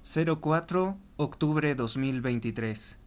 04 octubre 2023.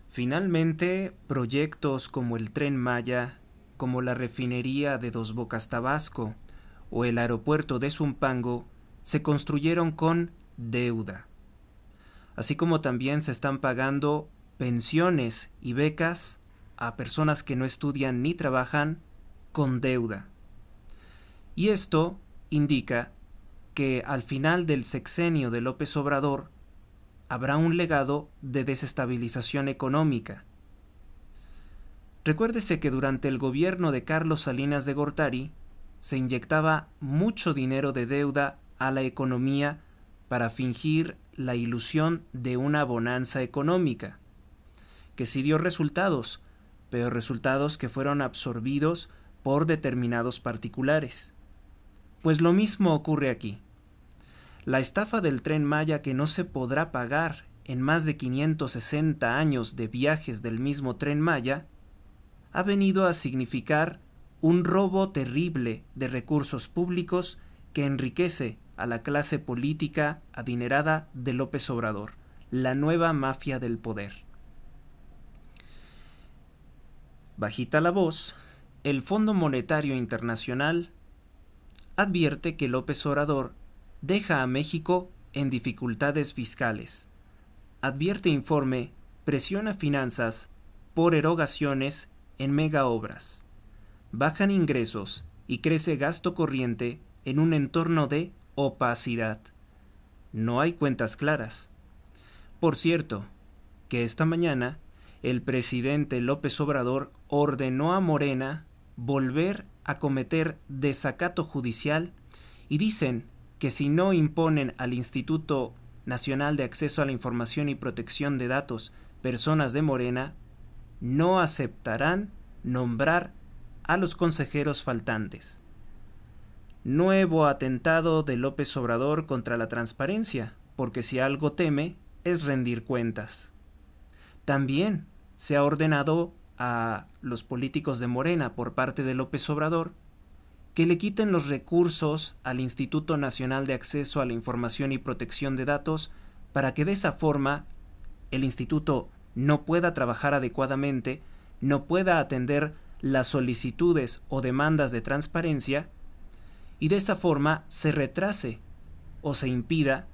Finalmente, proyectos como el Tren Maya, como la refinería de Dos Bocas Tabasco o el aeropuerto de Zumpango se construyeron con deuda. Así como también se están pagando pensiones y becas a personas que no estudian ni trabajan con deuda. Y esto indica que al final del sexenio de López Obrador habrá un legado de desestabilización económica. Recuérdese que durante el gobierno de Carlos Salinas de Gortari se inyectaba mucho dinero de deuda a la economía para fingir la ilusión de una bonanza económica, que sí dio resultados, pero resultados que fueron absorbidos por determinados particulares. Pues lo mismo ocurre aquí. La estafa del Tren Maya, que no se podrá pagar en más de 560 años de viajes del mismo Tren Maya, ha venido a significar un robo terrible de recursos públicos que enriquece a la clase política adinerada de López Obrador, la nueva mafia del poder. Bajita la voz, el Fondo Monetario Internacional advierte que López Obrador deja a México en dificultades fiscales. Advierte informe, presiona finanzas por erogaciones en megaobras. Bajan ingresos y crece gasto corriente en un entorno de opacidad. No hay cuentas claras. Por cierto, que esta mañana el presidente López Obrador ordenó a Morena volver a cometer desacato judicial y dicen que si no imponen al Instituto Nacional de Acceso a la Información y Protección de Datos personas de Morena, no aceptarán nombrar a los consejeros faltantes. Nuevo atentado de López Obrador contra la transparencia, porque si algo teme es rendir cuentas. También se ha ordenado a los políticos de Morena por parte de López Obrador que le quiten los recursos al Instituto Nacional de Acceso a la Información y Protección de Datos para que de esa forma el instituto no pueda trabajar adecuadamente, no pueda atender las solicitudes o demandas de transparencia y de esa forma se retrase o se impida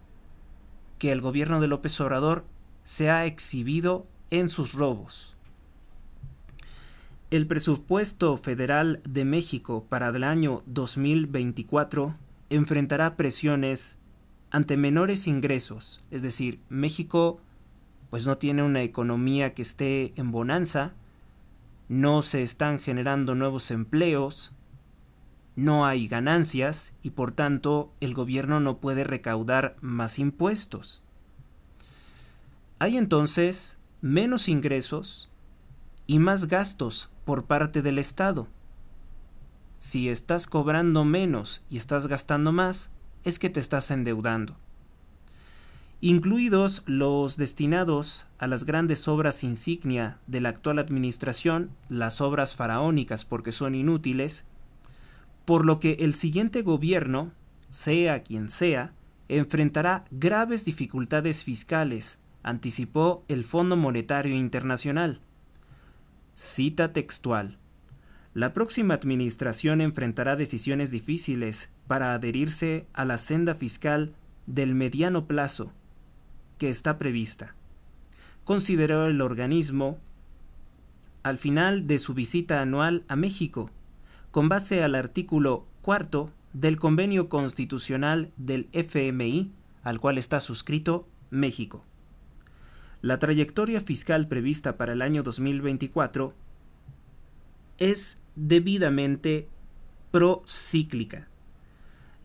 que el gobierno de López Obrador sea exhibido en sus robos. El presupuesto federal de México para el año 2024 enfrentará presiones ante menores ingresos, es decir, México pues no tiene una economía que esté en bonanza, no se están generando nuevos empleos, no hay ganancias y por tanto el gobierno no puede recaudar más impuestos. Hay entonces menos ingresos y más gastos por parte del Estado. Si estás cobrando menos y estás gastando más, es que te estás endeudando. Incluidos los destinados a las grandes obras insignia de la actual administración, las obras faraónicas porque son inútiles, por lo que el siguiente gobierno, sea quien sea, enfrentará graves dificultades fiscales, anticipó el Fondo Monetario Internacional. Cita textual: la próxima administración enfrentará decisiones difíciles para adherirse a la senda fiscal del mediano plazo que está prevista, consideró el organismo al final de su visita anual a México, con base al artículo 4 del Convenio Constitucional del FMI, al cual está suscrito México. La trayectoria fiscal prevista para el año 2024 es debidamente procíclica.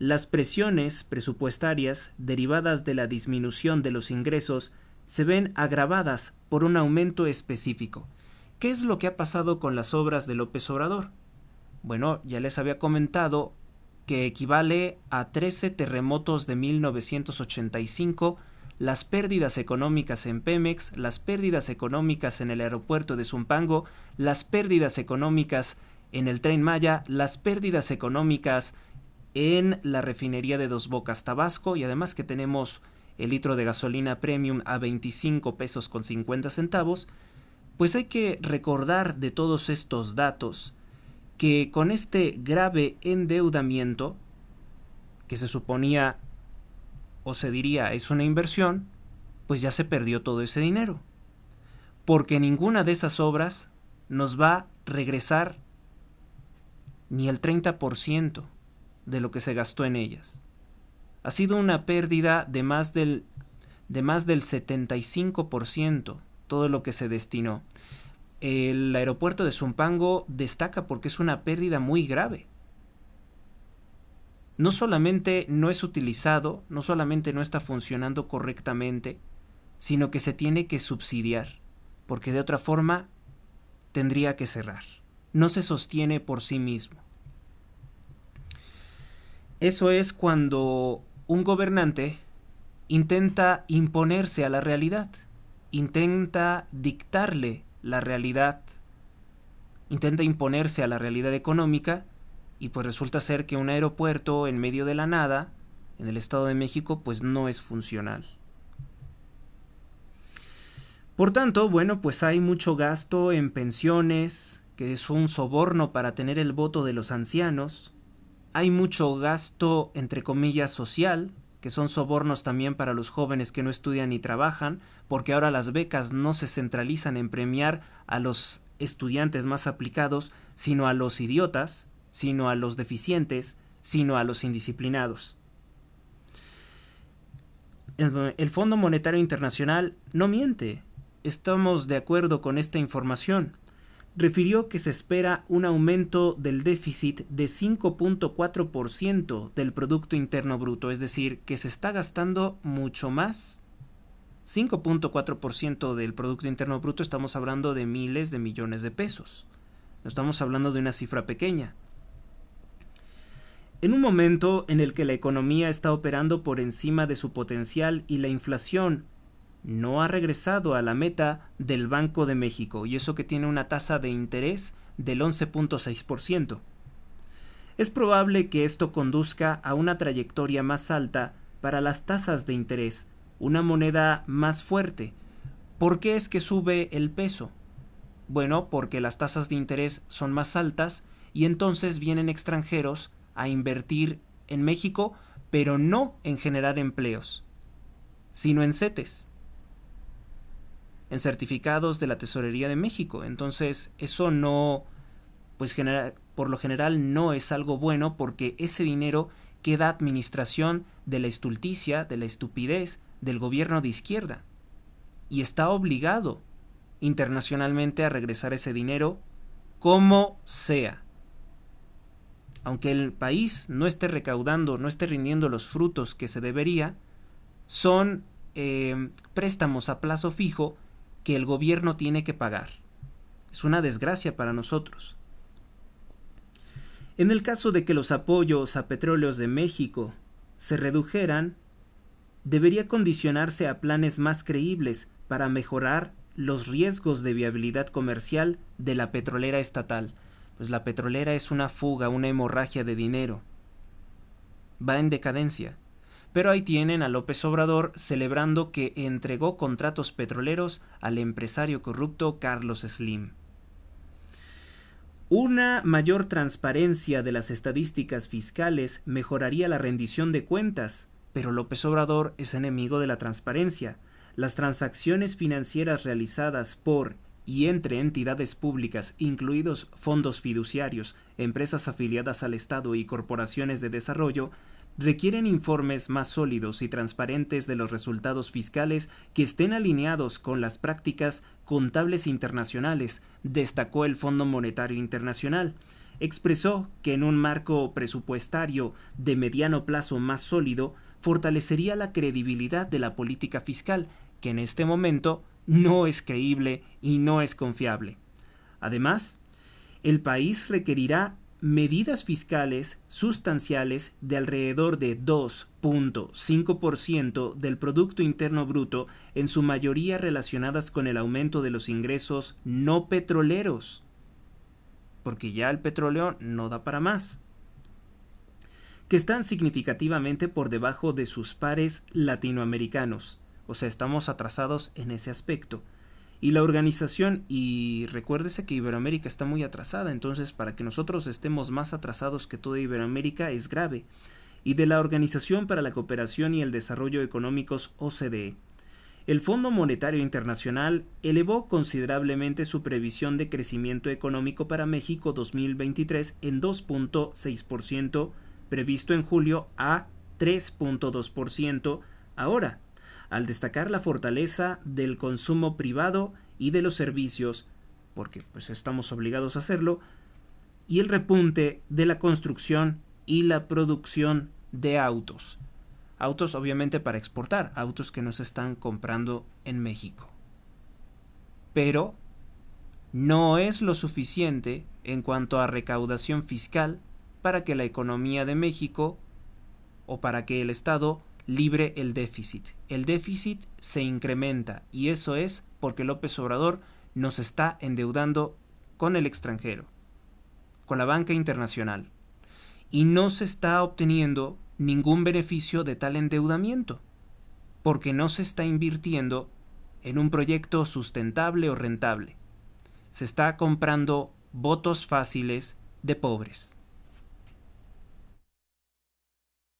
Las presiones presupuestarias derivadas de la disminución de los ingresos se ven agravadas por un aumento específico. ¿Qué es lo que ha pasado con las obras de López Obrador? Bueno, ya les había comentado que equivale a 13 terremotos de 1985, las pérdidas económicas en Pemex, las pérdidas económicas en el aeropuerto de Zumpango, las pérdidas económicas en el Tren Maya, las pérdidas económicas en la refinería de Dos Bocas Tabasco y además que tenemos el litro de gasolina premium a 25 pesos con 50 centavos, pues hay que recordar de todos estos datos que con este grave endeudamiento, que se suponía o se diría es una inversión, pues ya se perdió todo ese dinero. Porque ninguna de esas obras nos va a regresar ni el 30% de lo que se gastó en ellas. Ha sido una pérdida de más del 75% todo lo que se destinó. El aeropuerto de Zumpango destaca porque es una pérdida muy grave. No solamente no es utilizado, no solamente no está funcionando correctamente, sino que se tiene que subsidiar, porque de otra forma tendría que cerrar. No se sostiene por sí mismo. Eso es cuando un gobernante intenta imponerse a la realidad, intenta dictarle la realidad, intenta imponerse a la realidad económica, y pues resulta ser que un aeropuerto en medio de la nada, en el Estado de México, pues no es funcional. Por tanto, bueno, pues hay mucho gasto en pensiones, que es un soborno para tener el voto de los ancianos. Hay mucho gasto, entre comillas, social, que son sobornos también para los jóvenes que no estudian ni trabajan, porque ahora las becas no se centralizan en premiar a los estudiantes más aplicados, sino a los idiotas, sino a los deficientes, sino a los indisciplinados. El Fondo Monetario Internacional no miente. Estamos de acuerdo con esta información. Refirió que se espera un aumento del déficit de 5.4% del Producto Interno Bruto, es decir, que se está gastando mucho más. 5.4% del Producto Interno Bruto, estamos hablando de miles de millones de pesos. No estamos hablando de una cifra pequeña. En un momento en el que la economía está operando por encima de su potencial y la inflación no ha regresado a la meta del Banco de México, y eso que tiene una tasa de interés del 11.6%. Es probable que esto conduzca a una trayectoria más alta para las tasas de interés, una moneda más fuerte. ¿Por qué es que sube el peso? Bueno, porque las tasas de interés son más altas y entonces vienen extranjeros a invertir en México, pero no en generar empleos, sino en CETES, en certificados de la Tesorería de México. Entonces eso no, pues por lo general no es algo bueno, porque ese dinero queda a administración de la estulticia, de la estupidez del gobierno de izquierda, y está obligado internacionalmente a regresar ese dinero como sea. Aunque el país no esté recaudando, no esté rindiendo los frutos que se debería, son préstamos a plazo fijo que el gobierno tiene que pagar. Es una desgracia para nosotros. En el caso de que los apoyos a Petróleos de México se redujeran, debería condicionarse a planes más creíbles para mejorar los riesgos de viabilidad comercial de la petrolera estatal. Pues la petrolera es una fuga, una hemorragia de dinero. Va en decadencia. Pero ahí tienen a López Obrador celebrando que entregó contratos petroleros al empresario corrupto Carlos Slim. Una mayor transparencia de las estadísticas fiscales mejoraría la rendición de cuentas, pero López Obrador es enemigo de la transparencia. Las transacciones financieras realizadas por y entre entidades públicas, incluidos fondos fiduciarios, empresas afiliadas al Estado y corporaciones de desarrollo, requieren informes más sólidos y transparentes de los resultados fiscales que estén alineados con las prácticas contables internacionales, destacó el Fondo Monetario Internacional. Expresó que en un marco presupuestario de mediano plazo más sólido, fortalecería la credibilidad de la política fiscal, que en este momento no es creíble y no es confiable. Además, el país requerirá medidas fiscales sustanciales de alrededor de 2.5% del Producto Interno Bruto, en su mayoría relacionadas con el aumento de los ingresos no petroleros, porque ya el petróleo no da para más. que están significativamente por debajo de sus pares latinoamericanos. O sea, estamos atrasados en ese aspecto. Y la organización, y recuérdese que Iberoamérica está muy atrasada, entonces para que nosotros estemos más atrasados que toda Iberoamérica es grave. Y de la Organización para la Cooperación y el Desarrollo Económicos OCDE. El Fondo Monetario Internacional elevó considerablemente su previsión de crecimiento económico para México 2023 en 2.6%, previsto en julio, a 3.2% ahora, al destacar la fortaleza del consumo privado y de los servicios, porque pues estamos obligados a hacerlo, y el repunte de la construcción y la producción de autos. Autos obviamente para exportar, autos que no se están comprando en México. Pero no es lo suficiente en cuanto a recaudación fiscal para que la economía de México o para que el Estado libre el déficit. El déficit se incrementa y eso es porque López Obrador nos está endeudando con el extranjero, con la banca internacional, y no se está obteniendo ningún beneficio de tal endeudamiento, porque no se está invirtiendo en un proyecto sustentable o rentable. Se está comprando votos fáciles de pobres.